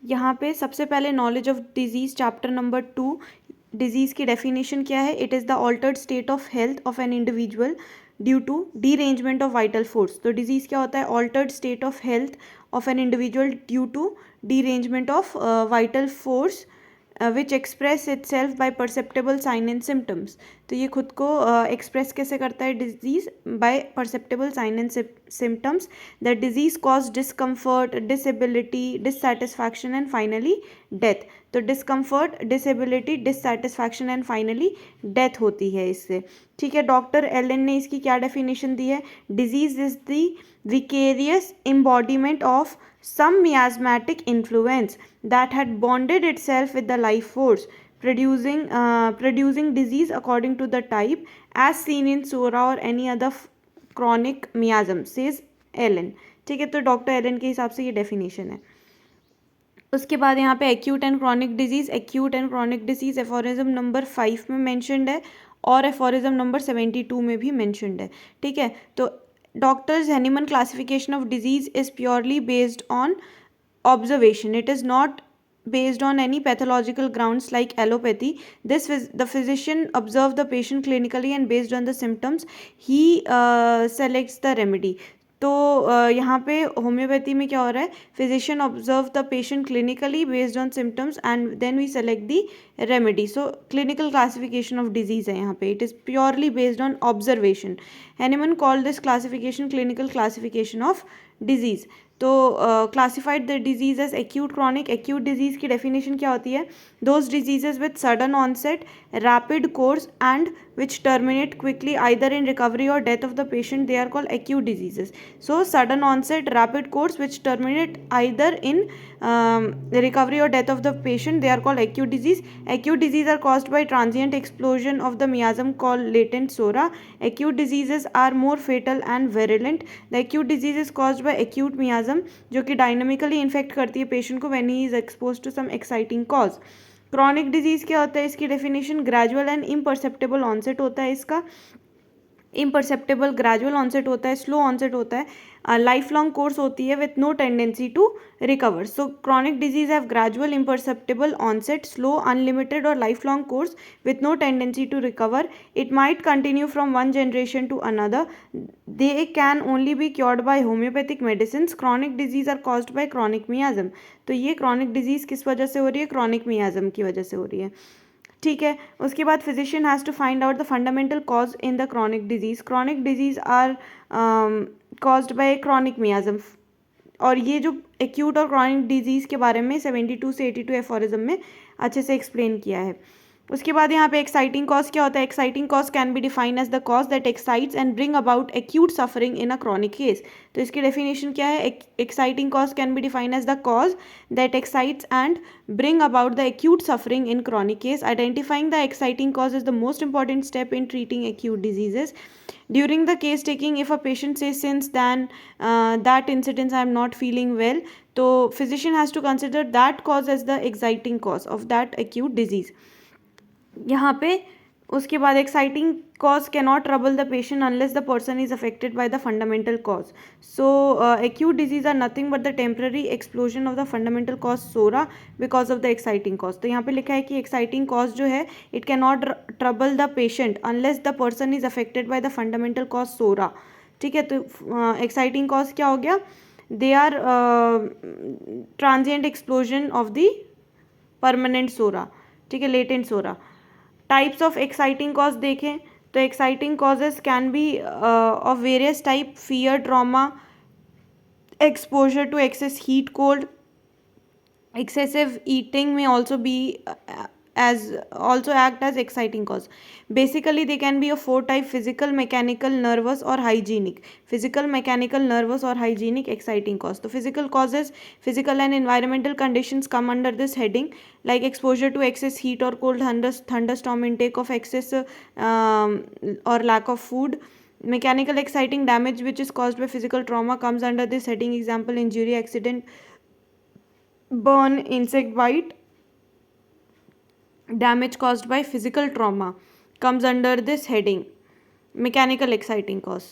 यहाँ पे सबसे पहले knowledge of disease chapter number 2, disease की डेफिनेशन क्या है? It is the altered state of health of an individual due to derangement of vital force. तो डिजीज़ क्या होता है? Altered state of health of an individual due to derangement of vital force which express itself by perceptible sign and symptoms. तो ये खुद को express कैसे करता है disease? By perceptible sign and symptoms that disease cause discomfort, disability, dissatisfaction and finally death. तो discomfort, disability, dissatisfaction and finally death होती है इससे। ठीक है, डॉक्टर एलन ने इसकी क्या डेफिनेशन दी है? Disease is the vicarious embodiment of some miasmatic influence that had bonded itself with the life force, producing disease according to the type as seen in sora or any other chronic miasm, says Allen. ठीक है, तो doctor Elon के हिसाब से ये definition है। उसके बाद यहाँ पे acute and chronic disease, acute and chronic disease aphorism number 5 में मैंशनड है और एफोरिज्म नंबर 72 में भी मैंशनड है। ठीक है, तो doctors Hahnemann classification of disease is purely based on observation. It is not based on any pathological grounds like allopathy. The physician observes the patient clinically and based on the symptoms he selects the remedy. तो यहाँ पे homeopathy में क्या हो रहा है? Physician observe the patient clinically based on symptoms and then we select the remedy. So clinical classification of disease है यहाँ पे, it is purely based on observation. Hahnemann call this classification clinical classification of disease. तो classified the disease as acute chronic. Acute disease की definition क्या होती है? Those diseases with sudden onset, rapid course and which terminate quickly either in recovery or death of the patient, they are called acute diseases. So sudden onset, rapid course which terminate either in the recovery or death of the patient, they are called acute disease. Acute disease are caused by transient explosion of the miasm called latent sora. Acute diseases are more fatal and virulent. The acute disease is caused by acute miasm जो कि dynamically infect करती है patient को when he is exposed to some exciting cause. Chronic disease क्या होता है? इसकी definition gradual and इम्परसेप्टेबल onset होता है इसका। इम्परसेप्टेबल ग्रेजुअल ऑनसेट होता है, स्लो ऑनसेट होता है, लाइफ लॉन्ग कोर्स होती है with no tendency to recover. So chronic disease have gradual imperceptible onset, slow, unlimited और life long course with no tendency to recover. It might continue from one generation to another. They can only be cured by homeopathic medicine. Chronic disease are caused by chronic miasm. तो ये chronic disease किस वजह से हो रही है? Chronic मियाज्म की वजह से हो रही है। ठीक है, उसके बाद physician has to find out the fundamental cause in the chronic disease. Chronic disease are caused by chronic miasm. और ये जो एक्यूट और क्रॉनिक डिजीज़ के बारे में 72 से 82 एफोरिज्म में अच्छे से एक्सप्लेन किया है. उसके बाद यहाँ पे एक्साइटिंग कॉज क्या होता है? Exciting cause can be define as the cause that excites and bring about acute suffering in a chronic case. तो इसकी डेफिनेशन क्या है? Exciting cause can be define as the cause that excites and bring about the acute suffering in chronic case. Identifying the exciting cause is the most important step in treating acute diseases. During the case taking, if a patient says since then that incident I am not feeling well, so physician has to consider that cause as the exciting cause of that acute disease. यहाँ पे उसके बाद exciting cause cannot trouble the patient unless the person is affected by the fundamental cause. So acute disease are nothing but the temporary explosion of the fundamental cause sora because of the exciting cause. तो यहाँ पे लिखा है कि exciting cause जो है it cannot trouble the patient unless the person is affected by the fundamental cause sora. ठीक है, तो exciting cause क्या हो गया? They are transient explosion of the permanent sora. ठीक है, latent sora. Types of exciting cause देखें तो exciting causes can be of various type. Fear, trauma, exposure to excess heat, cold, excessive eating may also be act as exciting cause. Basically they can be of 4 type: physical, mechanical, nervous or hygienic. Physical, mechanical, nervous or hygienic exciting cause. So physical causes, physical and environmental conditions come under this heading, like exposure to excess heat or cold, thunderstorm, intake of excess or lack of food. Mechanical exciting damage which is caused by physical trauma comes under this heading. Example: injury, accident, burn, insect bite. Damage caused by physical trauma comes under this heading. Mechanical exciting cause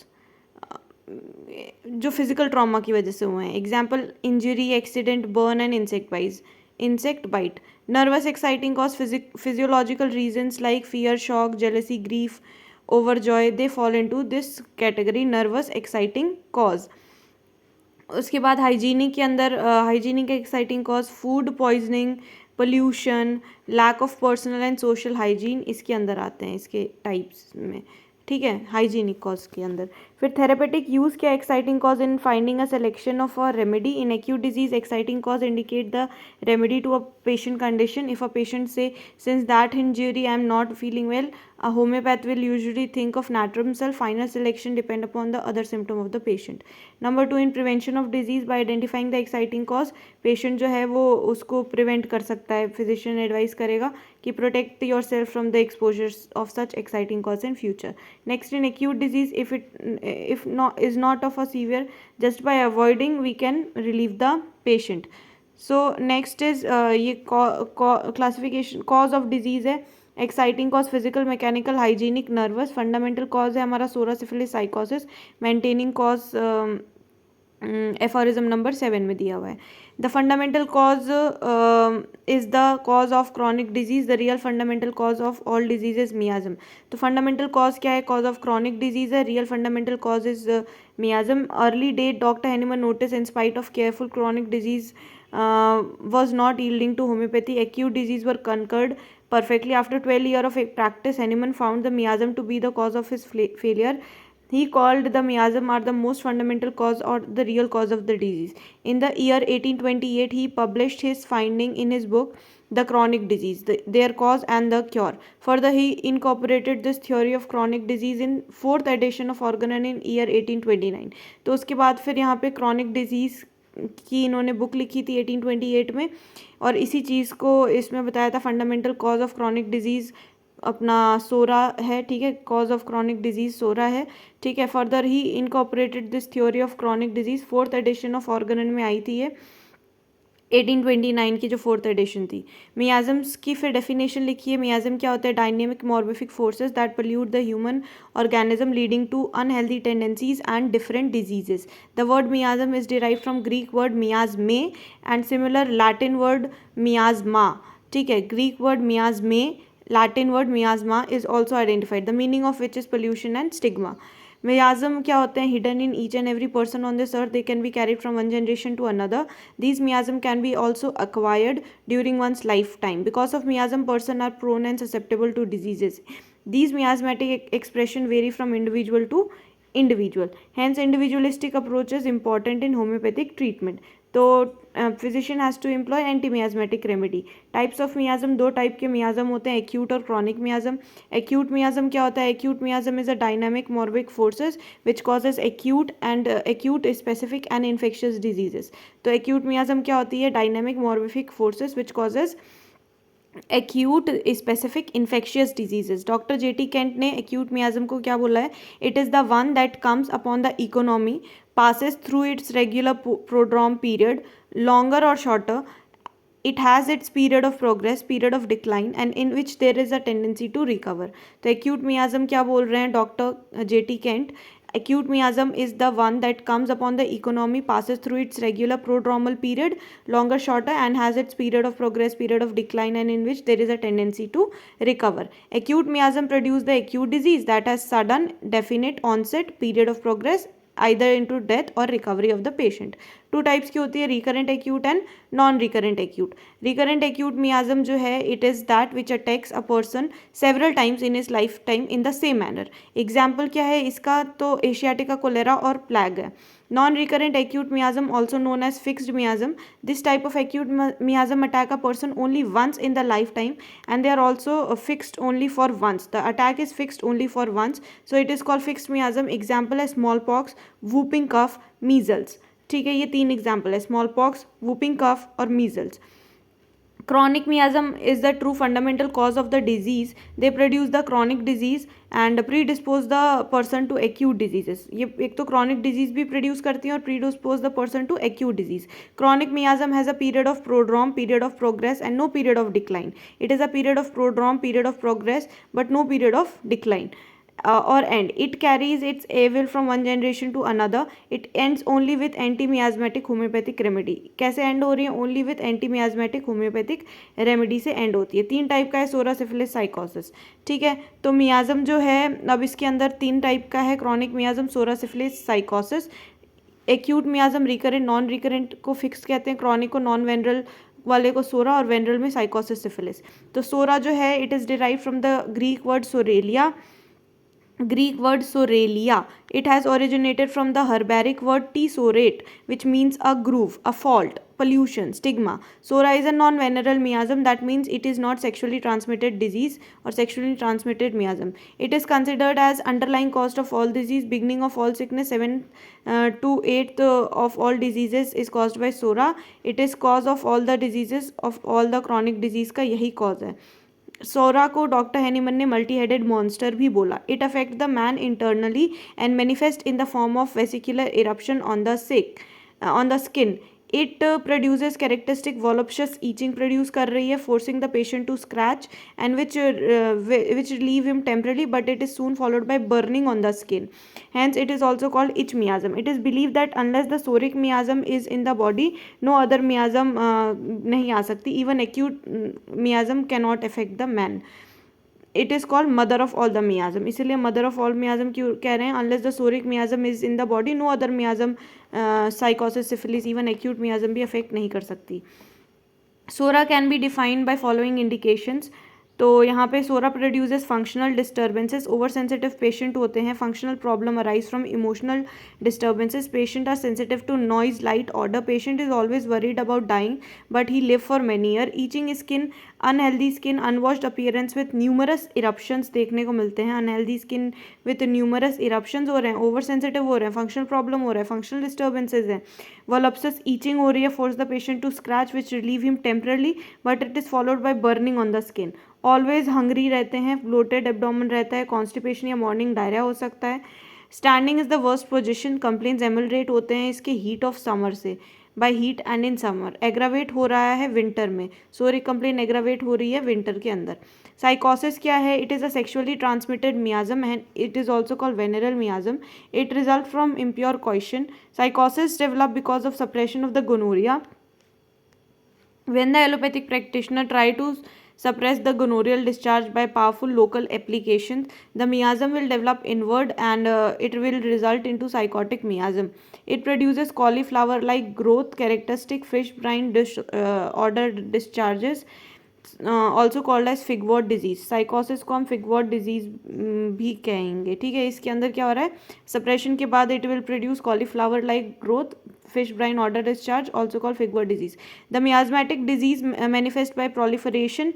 जो physical trauma की वजह से हुए हैं. Example: injury, accident, burn and insect bites. insect bite. Nervous exciting cause, physiological reasons like fear, shock, jealousy, grief, overjoy, they fall into this category, nervous exciting cause. उसके बाद hygienic के अंदर hygienic exciting cause, food poisoning, pollution, lack of personal and social hygiene इसके अंदर आते हैं, इसके types में, ठीक है, हाइजीनिक कॉज के अंदर. फिर थेरेपेटिक यूज़ क्या, exciting cause in finding a selection of a remedy. In acute disease exciting cause indicate the remedy to a patient condition. If a patient say since that injury I am not feeling well, a homeopath will usually think of natrum cell. Final selection depend upon the other symptom of the patient. Number 2, in prevention of disease by identifying the exciting cause, patient जो है वो उसको prevent कर सकता है. physician advice करेगा कि protect yourself from the exposures of such exciting cause in future. Next, in acute disease, if not is not of a severe, just by avoiding we can relieve the patient. So next is ये classification cause of disease है. Exciting cause physical, mechanical, hygienic, nervous. Fundamental cause है हमारा psora, syphilis, sycosis. Maintaining cause aphorism number 7 में दिया हुआ है. The fundamental cause is the cause of chronic disease. The real fundamental cause of all disease is miasm. तो fundamental cause क्या है, cause of chronic disease है. Real fundamental cause is miasm. Early date doctor Hahnemann notice in spite of careful chronic disease was not yielding to homeopathy. Acute disease were conquered perfectly. After 12 years of practice, Hahnemann found the miasm to be the cause of his failure. He called the miasm are the most fundamental cause or the real cause of the disease. In the year 1828, he published his finding in his book, The Chronic Disease, Their Cause and the Cure. Further, he incorporated this theory of chronic disease in 4th edition of Organon in year 1829. तो उसके बाद फिर यहाँ पे chronic disease की इन्होंने book लिखी थी 1828 में, और इसी चीज़ को इसमें बताया था. Fundamental cause of chronic disease अपना सोरा है, ठीक है, cause of chronic disease psora है, ठीक है. Further he incorporated this theory of chronic disease. 4th edition of Organon में आई थी ये 1829 की जो 4th एडिशन थी. मियाजम्स की फिर डेफिनेशन लिखी है. मियाजम क्या होता है, dynamic morbific forces that pollute the human organism leading to unhealthy tendencies and different diseases. The word miasm is derive from Greek word miasme and similar Latin word miasma, ठीक है. Greek word miasme, Latin word miasma is also identified, the meaning of which is pollution and stigma. Miasm क्या होते हैं, hidden in each and every person on this earth. They can be carried from one generation to another. These miasm can be also acquired during one's lifetime. Because of miasm, person are prone and susceptible to diseases. These miasmatic expression vary from individual to individual. Hence, individualistic approach is important in homeopathic treatment. तो physician has to employ anti miasmatic remedy. Types of miasm, 2 type के miasm होते हैं, acute और chronic मियाजम. Acute miasm क्या होता है, acute miasm is a dynamic morbific forces which causes acute and acute specific and infectious diseases. तो acute miasm क्या होती है, dynamic morbific forces which causes acute specific infectious diseases. Doctor J T Kent ने acute miasm को क्या बोला है, it is the one that comes upon the economy, passes through its regular prodrome period, longer or shorter. It has its period of progress, period of decline, and in which there is a tendency to recover. तो acute miasm क्या बोल रहे हैं doctor J T Kent, acute miasm is the one that comes upon the economy, passes through its regular prodromal period, longer, shorter, and has its period of progress, period of decline, and in which there is a tendency to recover. Acute miasm produce the acute disease that has sudden, definite onset, period of progress, either into death or recovery of the patient. 2 types की होती है, recurrent acute and non recurrent acute. Recurrent acute मियाजम जो है, it is that which attacks a person several times in his life time in the same manner. Example क्या है इसका, तो asiatica cholera और प्लैग है. Non recurrent acute miasm, also known as fixed miasm. This type of acute miasm attack a person only once in the lifetime, and they are also fixed only for once. The attack is fixed only for once, so it is called fixed miasm. Example है smallpox, whooping cough, measles. ठीक है, ये 3 example है, smallpox, whooping cough और measles. Chronic miasm is the true fundamental cause of the disease. They produce the chronic disease and predispose the person to acute diseases. ये एक तो chronic disease भी produce करती हैं और predispose the person to acute disease. Chronic miasm has a period of prodrome, period of progress, and no period of decline. It is a period of prodrome, period of progress, but no period of decline. or end. It carries its evil from one generation to another. It ends only with anti-miasmatic homeopathic remedy. कैसे end हो रही है? Only with anti-miasmatic homeopathic remedy से end होती है. 3 type का है सोरा, syphilis, साइकोसिस. ठीक है, तो मियाजम जो है अब इसके अंदर 3 टाइप का है, chronic miasm, psora, syphilis, sycosis. Acute miasm recurrent, non recurrent को फिक्स कहते हैं, क्रॉनिक को नॉन वेनरल वाले को सोरा, और वेनरल में साइकोसिस, सिफिलिस. तो सोरा जो है it is derive from the Greek word सोरेलिया. Greek word sorelia. It has originated from the Herbaric word tesorate, which means a groove, a fault, pollution, stigma. Sora is a non-venereal miasm. That means it is not sexually transmitted disease or sexually transmitted miasm. It is considered as underlying cause of all disease, beginning of all sickness. 7 to 8 of all diseases is caused by Sora. It is cause of all the diseases of all the chronic disease का यही cause है. Psora को doctor Hahnemann ने multi headed monster भी बोला. It affect the man internally and manifest in the form of vesicular eruption on the skin. It produces characteristic voluptuous itching produce कर रही है, forcing the patient to scratch and which relieve him temporarily, but it is soon followed by burning on the skin. Hence, it is also called itch miasm. It is believed that unless the soric miasm is in the body, no other miasm नहीं आ सकती. Even acute miasm cannot affect the man. It is called mother of all the miasm. इसीलिए mother of all miasm क्यों कह रहे हैं? Unless the soric miasm is in the body, no other miasm, psychosis, syphilis, even acute miasm भी affect नहीं कर सकती. Sora can be defined by following indications. तो यहाँ पे psora produces functional disturbances. Over sensitive patient होते हैं. Functional problem arise from emotional disturbances. Patient are sensitive to noise, light, odour. Patient is always worried about dying but he live for many year. Itching skin, unhealthy skin, unwashed appearance with numerous eruptions देखने को मिलते हैं. Unhealthy skin with numerous eruptions हो रहे हैं, over sensitive हो रहे हैं, फंक्शनल प्रॉब्लम हो रहा है, फंक्शनल डिस्टर्बेंसेज हैं. वॉलप्सिस, ईचिंग हो रही है, force the patient to scratch which relieve him temporarily, but it is followed by burning on the skin. Always hungry रहते हैं, ब्लोटेड एब्डोमेन रहता है, कॉन्स्टिपेशन या मॉर्निंग डायरिया हो सकता है. Standing is the worst position. Complaints ameliorate होते हैं इसके हीट ऑफ समर से, by heat and in summer. Aggravate हो रहा है विंटर में. सोरिक कंप्लेंट एग्रावेट हो रही है विंटर के अंदर. साइकोसिस क्या है? It is a sexually transmitted miasm and it is also called venereal miasm. It result from impure coition. Sycosis develop because of suppression of the gonorrhoea. When the allopathic practitioner try to suppress the gonorrheal discharge by powerful local applications, the miasm will develop inward and it will result into psychotic miasm. It produces cauliflower-like growth, characteristic fish brine order discharges, also called as figwart disease. Sycosis को हम फिगवॉट disease भी कहेंगे. ठीक है, इसके अंदर क्या हो रहा है? सप्रेशन के बाद it will produce cauliflower like growth, fish brine odour discharge, also called figwart disease. The miasmatic disease manifest by proliferation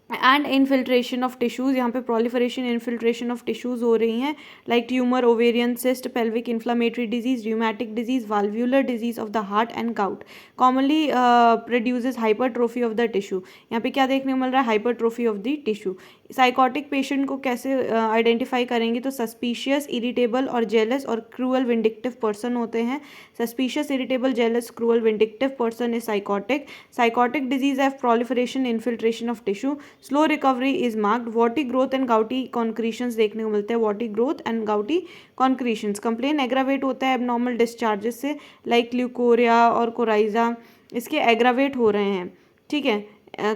and infiltration of tissues. यहाँ पे प्रोलिफरेशन इनफिल्ट्रेशन ऑफ टिश्यूज़ हो रही हैं, like tumour, ovarian cyst, pelvic inflammatory disease, rheumatic disease, valvular disease of the heart and gout. Commonly produces hypertrophy of the tissue. यहाँ पे क्या देखने को मिल रहा है? Hypertrophy of the tissue. Sycotic patient को कैसे आइडेंटिफाई करेंगे? तो सस्पिशियस, इरिटेबल और जेलस और क्रूअल विंडिक्टिव पर्सन होते हैं. Suspicious, irritable, jealous, cruel vindictive person is sycotic. Sycotic disease have proliferation infiltration of tissue. Slow recovery is marked. Warty growth and gouty concretions देखने को मिलते हैं. Warty growth and gouty concretions. Complain aggravate होता है abnormal discharges से, like leucorrhoea और coryza. इसके aggravate हो रहे हैं. ठीक है,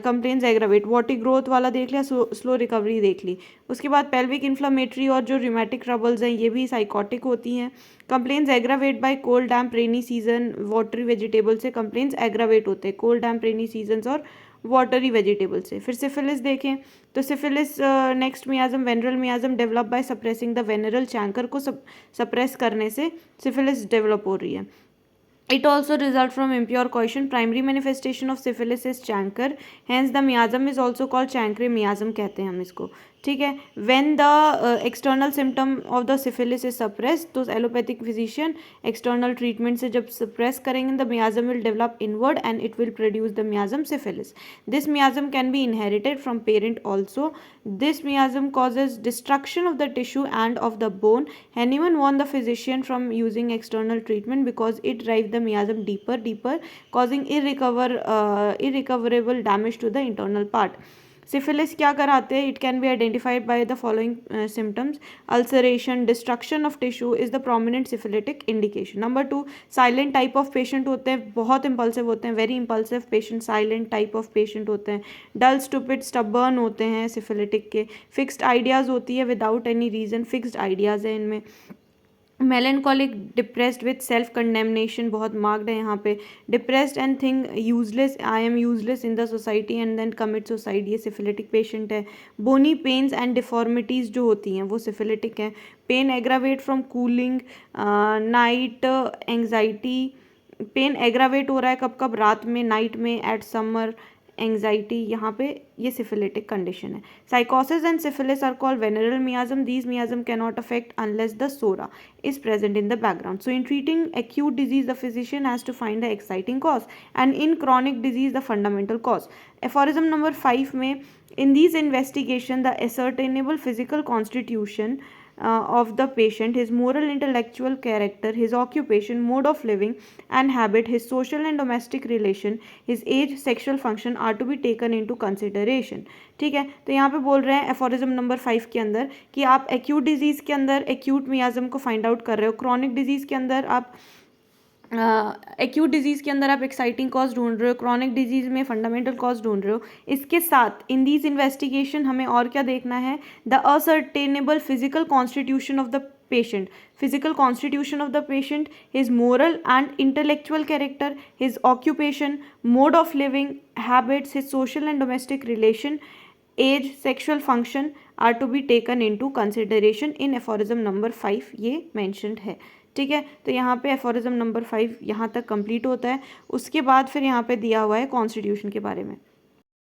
कंप्लेन्स एग्रावेट. वॉटी ग्रोथ वाला देख लिया, स्लो रिकवरी देख ली. उसके बाद पेल्विक इन्फ्लामेटरी और जो रिमेटिक ट्रबल्स हैं ये भी साइकोटिक होती हैं. Complaints aggravate by cold damp rainy season watery vegetable से कंप्लेन्स एग्रावेट होते हैं, कोल्ड डैम्प रेनी सीजन्स और वाटरी वेजिटेबल से. फिर सिफिलिस देखें तो syphilis next miasm, venereal miasm, develop by suppressing the venereal chancre को सप्रेस करने से सिफिलिस डेवलप हो रही है. It also results from impure coition. Primary manifestation of syphilis is chancre. Hence the miasm is also called chancre miasm कहते हैं हम इसको. ठीक है, when the external symptom of the syphilis is suppressed, तो एलोपैथिक फिजिशियन एक्सटर्नल ट्रीटमेंट से जब suppress करेंगे the miasm will develop inward and it will produce the miasm syphilis. This miasm can be inherited from parent also. This miasm causes destruction of the tissue and of the bone. Hahnemann warned the physician from using external treatment because it drives the miasm deeper, causing irrecoverable damage to the internal part. Syphilis क्या कराते हैं? It can be identified by the following symptoms. Ulceration, destruction of tissue is the prominent syphilitic indication. Number 2, silent type of patient होते हैं, बहुत impulsive होते हैं, very impulsive patient silent type of patient होते हैं. डल, स्टूपिड, स्टबर्न होते हैं syphilitic के. फिक्स्ड आइडियाज़ होती है without any reason, fixed ideas है इनमें. Melancholic, depressed with self condemnation बहुत मार्क्ड है यहाँ पे. Depressed and think useless, I am useless in the society and then commit suicide, ये सिफिलिटिक पेशेंट है. बोनी पेन्स एंड डिफॉर्मिटीज़ जो होती हैं वो सिफिलिटिक हैं. Pain aggravate from cooling, night anxiety. Pain aggravate हो रहा है कब कब? रात में, नाइट में, एट समर. एंग्जाइटी, यहाँ पे ये सिफिलिटिक कंडीशन है. Sycosis and syphilis are called venereal miasm. These miasm can not affect unless the psora is present in the background. So in treating acute disease, the physician has to find the exciting cause, and in chronic disease, the fundamental cause. Aphorism number 5 में, in these investigation, the ascertainable physical constitution of the patient, his moral intellectual character, his occupation, mode of living and habit, his social and domestic relation, his age, sexual function are to be taken into consideration. ठीक है, तो यहाँ पे बोल रहे हैं aphorism number 5 के अंदर कि आप एक्यूट डिजीज़ के अंदर एक्यूट मियाज्म को फाइंड आउट कर रहे हो, क्रॉनिक डिजीज़ के अंदर आप एक्यूट डिजीज़ के अंदर आप एक्साइटिंग कॉज ढूंढ रहे हो, क्रॉनिक डिजीज़ में फंडामेंटल कॉज ढूंढ रहे हो. इसके साथ इन दीज इन्वेस्टिगेशन हमें और क्या देखना है? The ascertainable physical constitution of the patient. Physical constitution of the patient, his moral and intellectual character, his occupation, mode of living, habits, his social and domestic relation, age, sexual function are to be taken into consideration in aphorism number 5, ये mentioned है. ठीक है, तो यहाँ पे aphorism number 5 यहाँ तक complete होता है. उसके बाद फिर यहाँ पे दिया हुआ है कॉन्स्टिट्यूशन के बारे में.